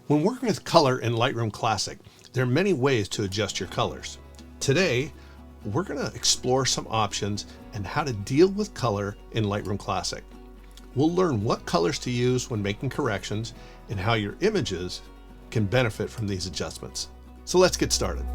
When working with color in Lightroom Classic, there are many ways to adjust your colors. Today, we're going to explore some options and how to deal with color in Lightroom Classic. We'll learn what colors to use when making corrections and how your images can benefit from these adjustments. So let's get started.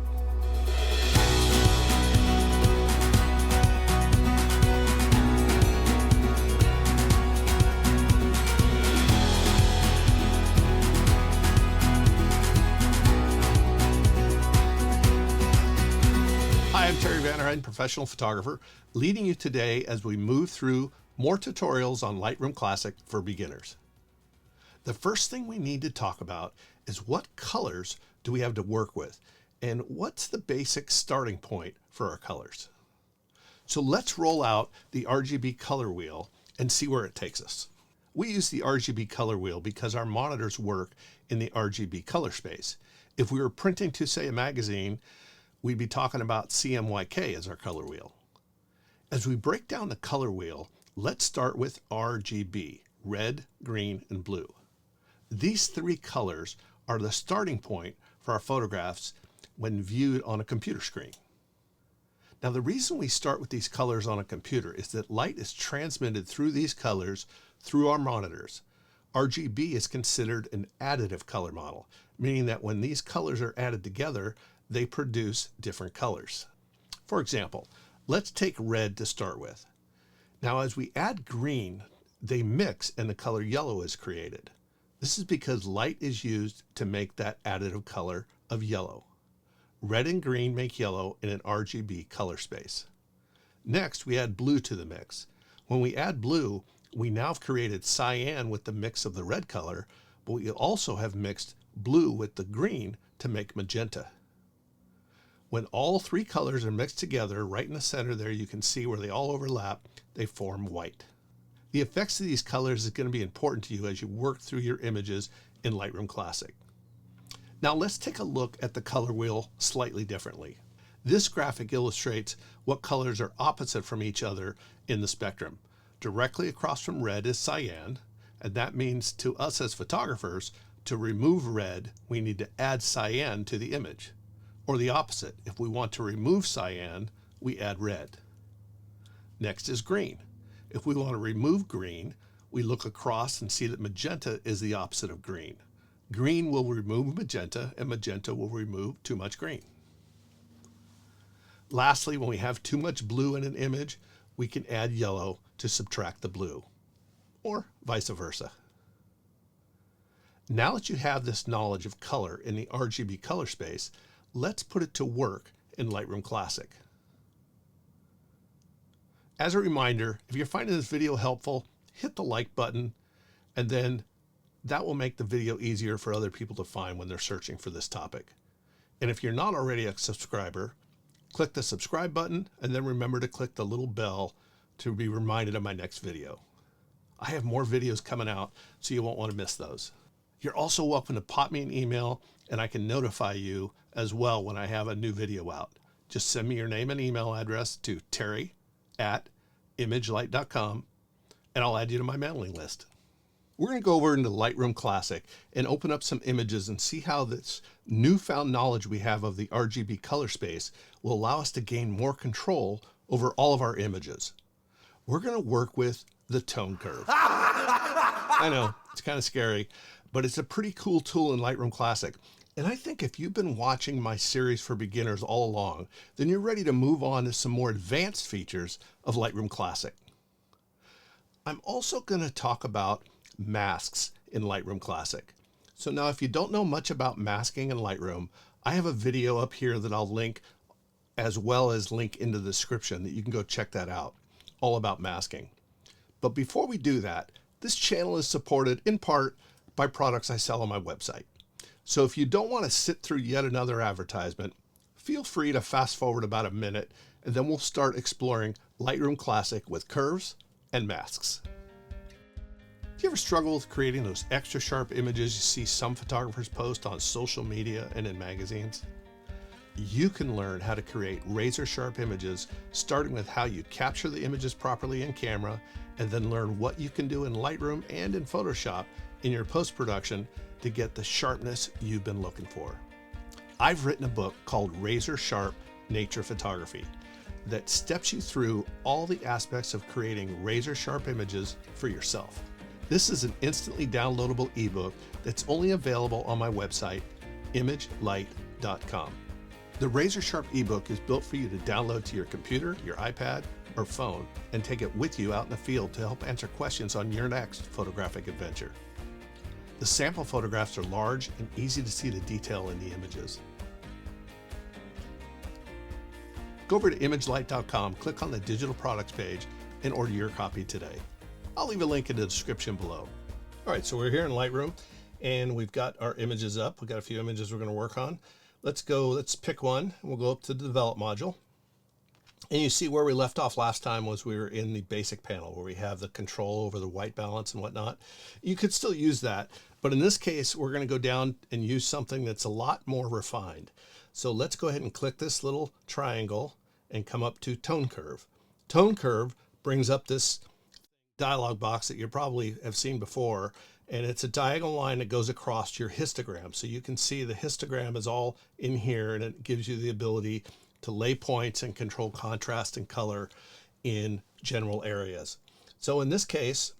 Hi, I'm Terry Vanderheiden, professional photographer, leading you today as we move through more tutorials on Lightroom Classic for beginners. The first thing we need to talk about is what colors do we have to work with and what's the basic starting point for our colors. So let's roll out the RGB color wheel and see where it takes us. We use the RGB color wheel because our monitors work in the RGB color space. If we were printing to, say, a magazine, we'd be talking about CMYK as our color wheel. As we break down the color wheel, let's start with RGB, red, green, and blue. These three colors are the starting point for our photographs when viewed on a computer screen. Now, the reason we start with these colors on a computer is that light is transmitted through these colors through our monitors. RGB is considered an additive color model, meaning that when these colors are added together, they produce different colors. For example, let's take red to start with. Now, as we add green, they mix and the color yellow is created. This is because light is used to make that additive color of yellow. Red and green make yellow in an RGB color space. Next, we add blue to the mix. When we add blue, we now have created cyan with the mix of the red color, but we also have mixed blue with the green to make magenta. When all three colors are mixed together, right in the center there, you can see where they all overlap, they form white. The effects of these colors is going to be important to you as you work through your images in Lightroom Classic. Now let's take a look at the color wheel slightly differently. This graphic illustrates what colors are opposite from each other in the spectrum. Directly across from red is cyan, and that means to us as photographers, to remove red, we need to add cyan to the image. Or the opposite, if we want to remove cyan, we add red. Next is green. If we want to remove green, we look across and see that magenta is the opposite of green. Green will remove magenta, and magenta will remove too much green. Lastly, when we have too much blue in an image, we can add yellow to subtract the blue, or vice versa. Now that you have this knowledge of color in the RGB color space, let's put it to work in Lightroom Classic. As a reminder, if you're finding this video helpful, hit the like button, and then that will make the video easier for other people to find when they're searching for this topic. And if you're not already a subscriber, click the subscribe button and then remember to click the little bell to be reminded of my next video. I have more videos coming out, so you won't want to miss those. You're also welcome to pop me an email and I can notify you as well when I have a new video out. Just send me your name and email address to terry@imagelight.com and I'll add you to my mailing list. We're going to go over into Lightroom Classic and open up some images and see how this newfound knowledge we have of the RGB color space will allow us to gain more control over all of our images. We're going to work with the tone curve. I know, it's kind of scary, but it's a pretty cool tool in Lightroom Classic. And I think if you've been watching my series for beginners all along, then you're ready to move on to some more advanced features of Lightroom Classic. I'm also going to talk about masks in Lightroom Classic. So now if you don't know much about masking in Lightroom, I have a video up here that I'll link as well as link into the description that you can go check that out, all about masking. But before we do that, this channel is supported in part by products I sell on my website. So if you don't want to sit through yet another advertisement, feel free to fast forward about a minute and then we'll start exploring Lightroom Classic with curves and masks. Do you ever struggle with creating those extra sharp images you see some photographers post on social media and in magazines? You can learn how to create razor sharp images, starting with how you capture the images properly in camera, and then learn what you can do in Lightroom and in Photoshop in your post-production to get the sharpness you've been looking for. I've written a book called Razor Sharp Nature Photography that steps you through all the aspects of creating razor sharp images for yourself. This is an instantly downloadable ebook that's only available on my website, imagelight.com. The Razor Sharp ebook is built for you to download to your computer, your iPad, or phone and take it with you out in the field to help answer questions on your next photographic adventure. The sample photographs are large and easy to see the detail in the images. Go over to imagelight.com, click on the digital products page, and order your copy today. I'll leave a link in the description below. All right, so we're here in Lightroom and we've got our images up. We've got a few images we're going to work on. Let's pick one, and we'll go up to the develop module. And you see where we left off last time was we were in the basic panel where we have the control over the white balance and whatnot. You could still use that, but in this case, we're going to go down and use something that's a lot more refined. So let's go ahead and click this little triangle and come up to Tone Curve. Tone Curve brings up this dialog box that you probably have seen before, and it's a diagonal line that goes across your histogram. So you can see the histogram is all in here, and it gives you the ability to lay points and control contrast and color in general areas. So in this case,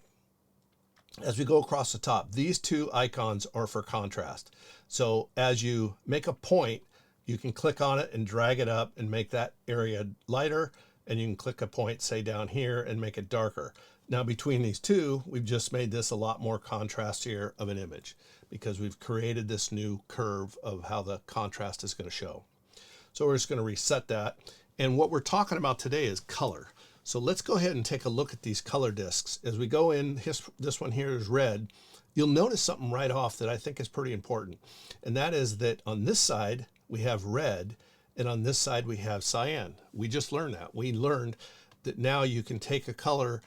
as we go across the top, these two icons are for contrast. So as you make a point, you can click on it and drag it up and make that area lighter, and you can click a point, say down here, and make it darker. Now between these two, we've just made this a lot more contrastier of an image because we've created this new curve of how the contrast is going to show. So we're just going to reset that. And what we're talking about today is color. So let's go ahead and take a look at these color discs. As we go in, this one here is red. You'll notice something right off that I think is pretty important. And that is that on this side, we have red, and on this side, we have cyan. We just learned that. We learned that now you can take a color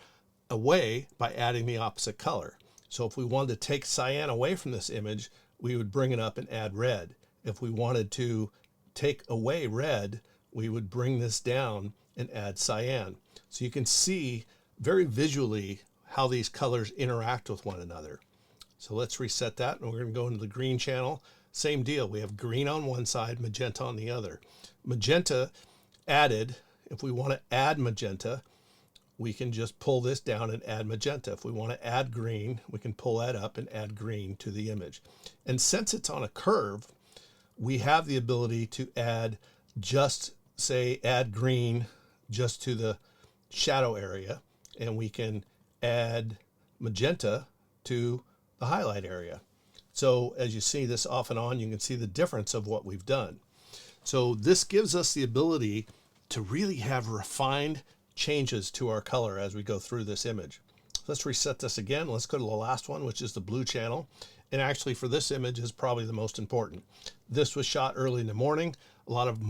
away by adding the opposite color. So if we wanted to take cyan away from this image, we would bring it up and add red. If we wanted to take away red, we would bring this down and add cyan. So you can see very visually how these colors interact with one another. So let's reset that, and we're going to go into the green channel. Same deal. We have green on one side, magenta on the other. Magenta added, if we want to add magenta, we can just pull this down and add magenta. If we want to add green, we can pull that up and add green to the image. And since it's on a curve, we have the ability to add add green just to the shadow area, and we can add magenta to the highlight area. So as you see this off and on, you can see the difference of what we've done. So this gives us the ability to really have refined changes to our color as we go through this image. Let's reset this again. Let's go to the last one, which is the blue channel. And actually for this image is probably the most important. This was shot early in the morning, a lot of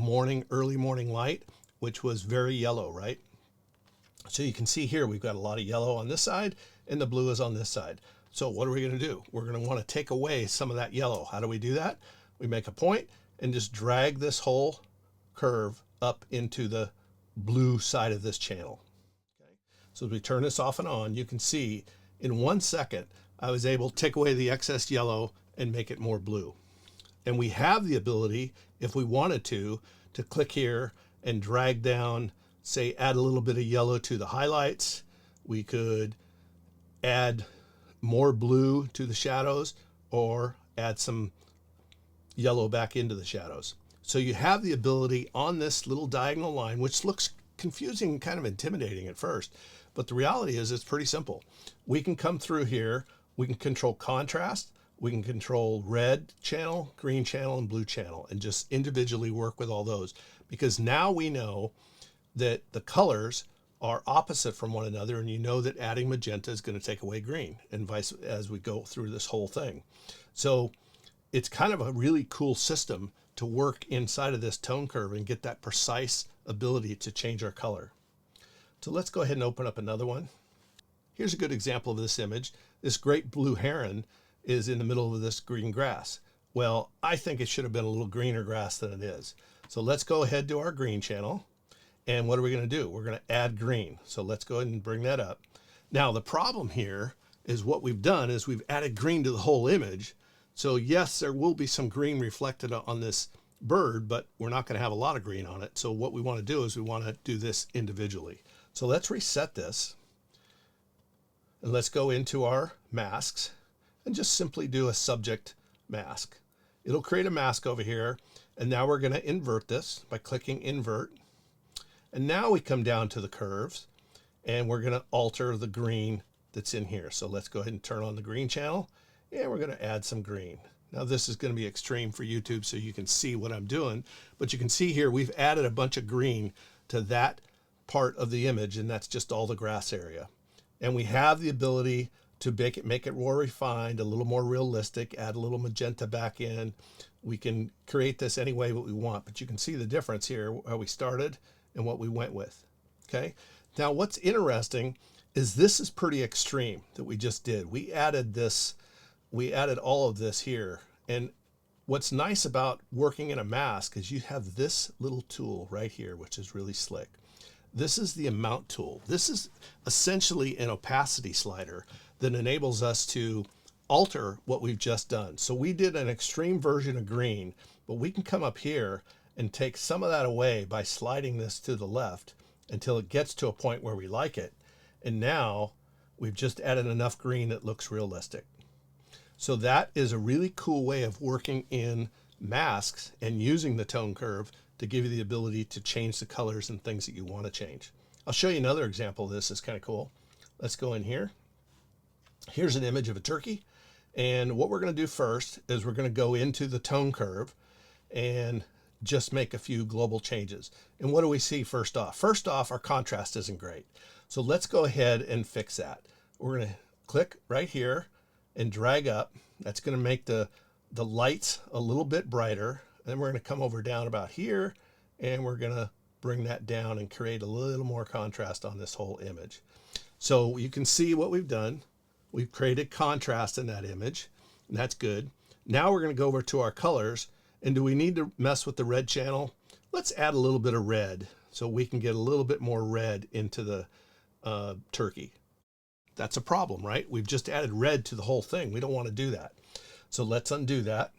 early morning light, which was very yellow, right? So you can see here, we've got a lot of yellow on this side and the blue is on this side. So what are we going to do? We're going to want to take away some of that yellow. How do we do that? We make a point and just drag this whole curve up into the blue side of this channel. Okay. So as we turn this off and on, you can see in 1 second, I was able to take away the excess yellow and make it more blue. And we have the ability, if we wanted to click here and drag down, say, add a little bit of yellow to the highlights. We could add more blue to the shadows or add some yellow back into the shadows. So you have the ability on this little diagonal line, which looks confusing and kind of intimidating at first, but the reality is it's pretty simple. We can come through here, we can control contrast, we can control red channel, green channel, and blue channel, and just individually work with all those, because now we know that the colors are opposite from one another, and you know that adding magenta is going to take away green, and vice as we go through this whole thing. So it's kind of a really cool system to work inside of this tone curve and get that precise ability to change our color. So let's go ahead and open up another one. Here's a good example of this image. This great blue heron is in the middle of this green grass. Well, I think it should have been a little greener grass than it is. So let's go ahead to our green channel. And what are we going to do? We're going to add green. So let's go ahead and bring that up. Now the problem here is what we've done is we've added green to the whole image. So yes, there will be some green reflected on this bird, but we're not going to have a lot of green on it. So what we want to do is we want to do this individually. So let's reset this and let's go into our masks and just simply do a subject mask. It'll create a mask over here. And now we're going to invert this by clicking invert. And now we come down to the curves and we're going to alter the green that's in here. So let's go ahead and turn on the green channel and we're going to add some green. Now this is going to be extreme for YouTube so you can see what I'm doing, but you can see here we've added a bunch of green to that part of the image, and that's just all the grass area. And we have the ability to make it more refined, a little more realistic, add a little magenta back in. We can create this any way that we want, but you can see the difference here, how we started and what we went with. Okay. Now what's interesting is this is pretty extreme that we just did. We added all of this here. And what's nice about working in a mask is you have this little tool right here, which is really slick. This is the amount tool. This is essentially an opacity slider that enables us to alter what we've just done. So we did an extreme version of green, but we can come up here and take some of that away by sliding this to the left until it gets to a point where we like it. And now we've just added enough green that looks realistic. So that is a really cool way of working in masks and using the tone curve to give you the ability to change the colors and things that you want to change. I'll show you another example of this. It's kind of cool. Let's go in here. Here's an image of a turkey. And what we're going to do first is we're going to go into the tone curve and just make a few global changes. And what do we see first off? First off, our contrast isn't great. So let's go ahead and fix that. We're going to click right here and drag up. That's going to make the lights a little bit brighter. Then we're going to come over down about here and we're going to bring that down and create a little more contrast on this whole image. So you can see what we've done. We've created contrast in that image, and that's good. Now we're going to go over to our colors. And do we need to mess with the red channel? Let's add a little bit of red so we can get a little bit more red into the turkey. That's a problem, right? We've just added red to the whole thing. We don't want to do that. So let's undo that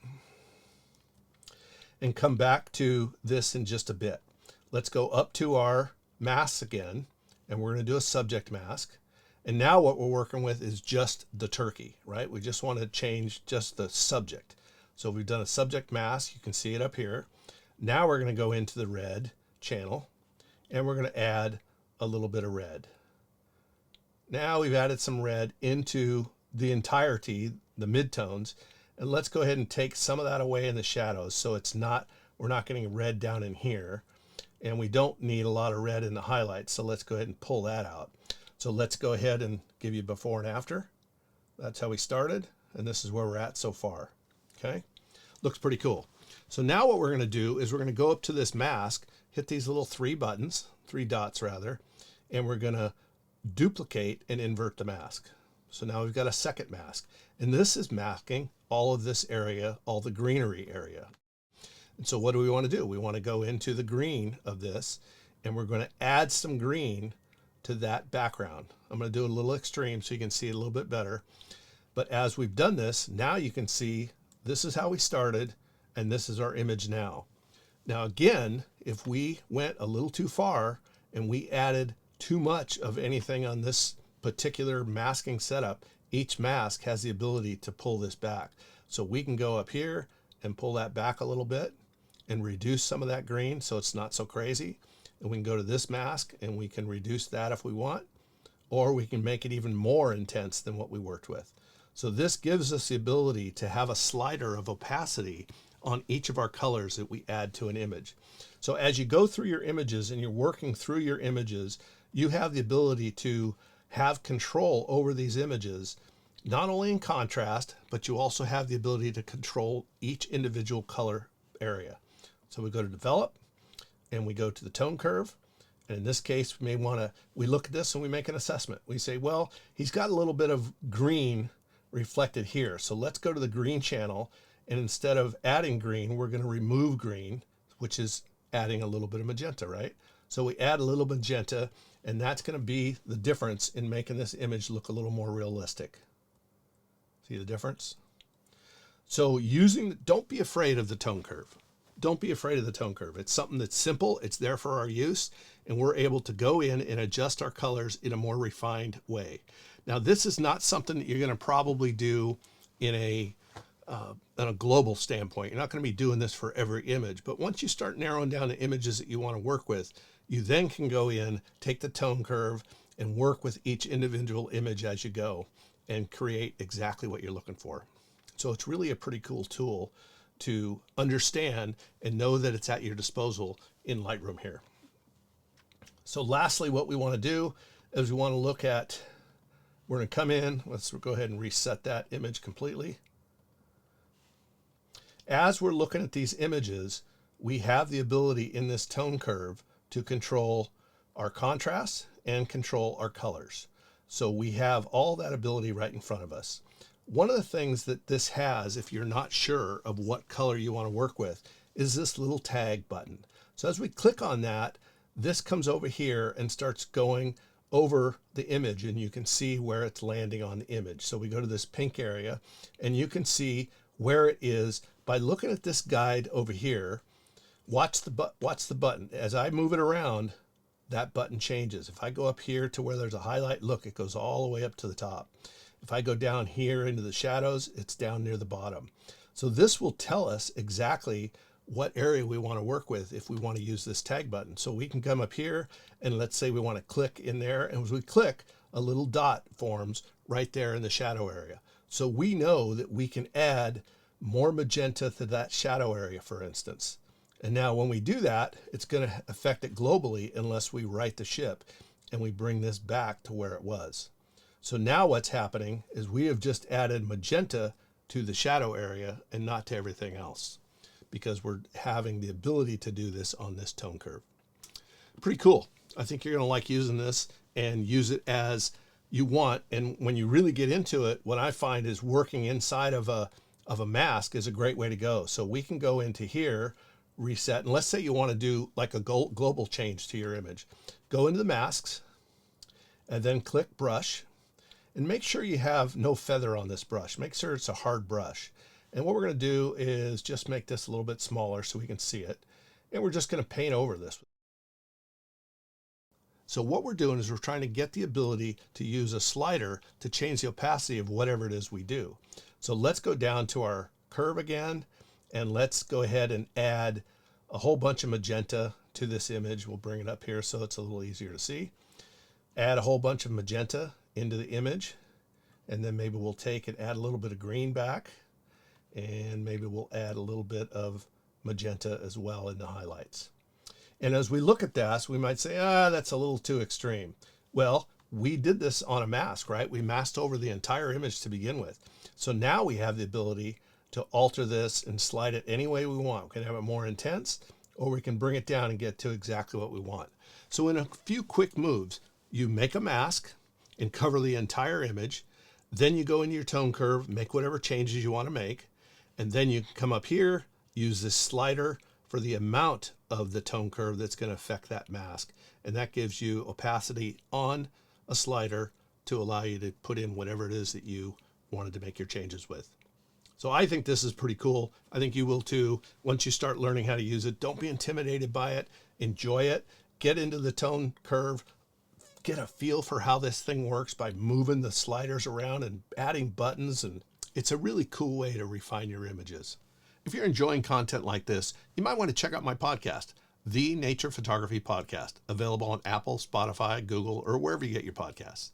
and come back to this in just a bit. Let's go up to our masks again, and we're going to do a subject mask. And now what we're working with is just the turkey, right? We just want to change just the subject. So we've done a subject mask. You can see it up here. Now we're going to go into the red channel and we're going to add a little bit of red. Now we've added some red into the entirety, the midtones, and let's go ahead and take some of that away in the shadows. So we're not getting red down in here, and we don't need a lot of red in the highlights. So let's go ahead and pull that out. So let's go ahead and give you before and after. That's how we started, and this is where we're at so far. Okay, looks pretty cool. So now what we're going to do is we're going to go up to this mask, hit these little three dots rather, and we're going to duplicate and invert the mask. So now we've got a second mask, and this is masking all of this area, all the greenery area. And so what do we want to do? We want to go into the green of this, and we're going to add some green to that background. I'm going to do a little extreme so you can see it a little bit better. But as we've done this, now you can see this is how we started, and this is our image now. Now again, if we went a little too far and we added too much of anything on this particular masking setup, each mask has the ability to pull this back. So we can go up here and pull that back a little bit and reduce some of that green so it's not so crazy. And we can go to this mask and we can reduce that if we want, or we can make it even more intense than what we worked with. So this gives us the ability to have a slider of opacity on each of our colors that we add to an image. So as you go through your images and you're working through your images, you have the ability to have control over these images, not only in contrast, but you also have the ability to control each individual color area. So we go to develop and we go to the tone curve. And in this case, we look at this and we make an assessment. We say, well, he's got a little bit of green reflected here. So let's go to the green channel. And instead of adding green, we're going to remove green, which is adding a little bit of magenta, right? So we add a little magenta, and that's going to be the difference in making this image look a little more realistic. See the difference? So don't be afraid of the tone curve. Don't be afraid of the tone curve. It's something that's simple. It's there for our use, and we're able to go in and adjust our colors in a more refined way. Now, this is not something that you're going to probably do in a global standpoint. You're not going to be doing this for every image, but once you start narrowing down the images that you want to work with, you then can go in, take the tone curve, and work with each individual image as you go and create exactly what you're looking for. So it's really a pretty cool tool to understand and know that it's at your disposal in Lightroom here. So lastly, what we want to do is we want to look at, we're going to come in, let's go ahead and reset that image completely. As we're looking at these images, we have the ability in this tone curve to control our contrast and control our colors. So we have all that ability right in front of us. One of the things that this has, if you're not sure of what color you want to work with, is this little tag button. So as we click on that, this comes over here and starts going over the image, and you can see where it's landing on the image. So we go to this pink area and you can see where it is by looking at this guide over here. Watch the button. As I move it around, that button changes. If I go up here to where there's a highlight, look, it goes all the way up to the top. If I go down here into the shadows, it's down near the bottom. So this will tell us exactly what area we want to work with if we want to use this tag button. So we can come up here and let's say we want to click in there, and as we click, a little dot forms right there in the shadow area. So we know that we can add more magenta to that shadow area, for instance. And now when we do that, it's going to affect it globally unless we right the ship and we bring this back to where it was. So now what's happening is we have just added magenta to the shadow area and not to everything else, because we're having the ability to do this on this tone curve. Pretty cool. I think you're going to like using this and use it as you want. And when you really get into it, what I find is working inside of a mask is a great way to go. So we can go into here, reset, and let's say you want to do like a global change to your image. Go into the masks and then click brush, and make sure you have no feather on this brush. Make sure it's a hard brush. And what we're going to do is just make this a little bit smaller so we can see it. And we're just going to paint over this. So what we're doing is we're trying to get the ability to use a slider to change the opacity of whatever it is we do. So let's go down to our curve again, and let's go ahead and add a whole bunch of magenta to this image. We'll bring it up here so it's a little easier to see. Add a whole bunch of magenta into the image, and then maybe we'll take and add a little bit of green back, and maybe we'll add a little bit of magenta as well in the highlights. And as we look at this, we might say, that's a little too extreme. Well, we did this on a mask, right? We masked over the entire image to begin with. So now we have the ability to alter this and slide it any way we want. We can have it more intense, or we can bring it down and get to exactly what we want. So in a few quick moves, you make a mask and cover the entire image. Then you go into your tone curve, make whatever changes you want to make. And then you come up here, use this slider for the amount of the tone curve that's going to affect that mask. And that gives you opacity on a slider to allow you to put in whatever it is that you wanted to make your changes with. So I think this is pretty cool. I think you will too. Once you start learning how to use it, don't be intimidated by it. Enjoy it. Get into the tone curve. Get a feel for how this thing works by moving the sliders around and adding buttons. And it's a really cool way to refine your images. If you're enjoying content like this, you might want to check out my podcast, The Nature Photography Podcast, available on Apple, Spotify, Google, or wherever you get your podcasts.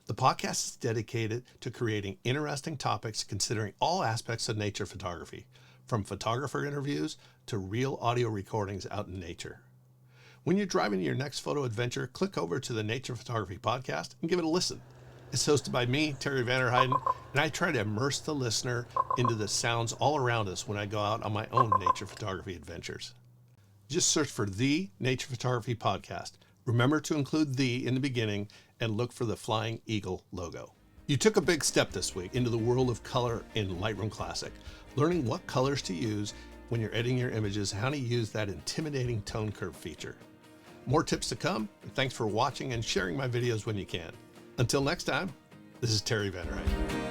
The podcast is dedicated to creating interesting topics considering all aspects of nature photography, from photographer interviews to real audio recordings out in nature. When you're driving your next photo adventure, click over to the Nature Photography Podcast and give it a listen. It's hosted by me, Terry Vanderheiden, and I try to immerse the listener into the sounds all around us when I go out on my own nature photography adventures. Just search for The Nature Photography Podcast. Remember to include "the" in the beginning and look for the Flying Eagle logo. You took a big step this week into the world of color in Lightroom Classic, learning what colors to use when you're editing your images, how to use that intimidating tone curve feature. More tips to come, and thanks for watching and sharing my videos when you can. Until next time, this is Terry Vanderheiden.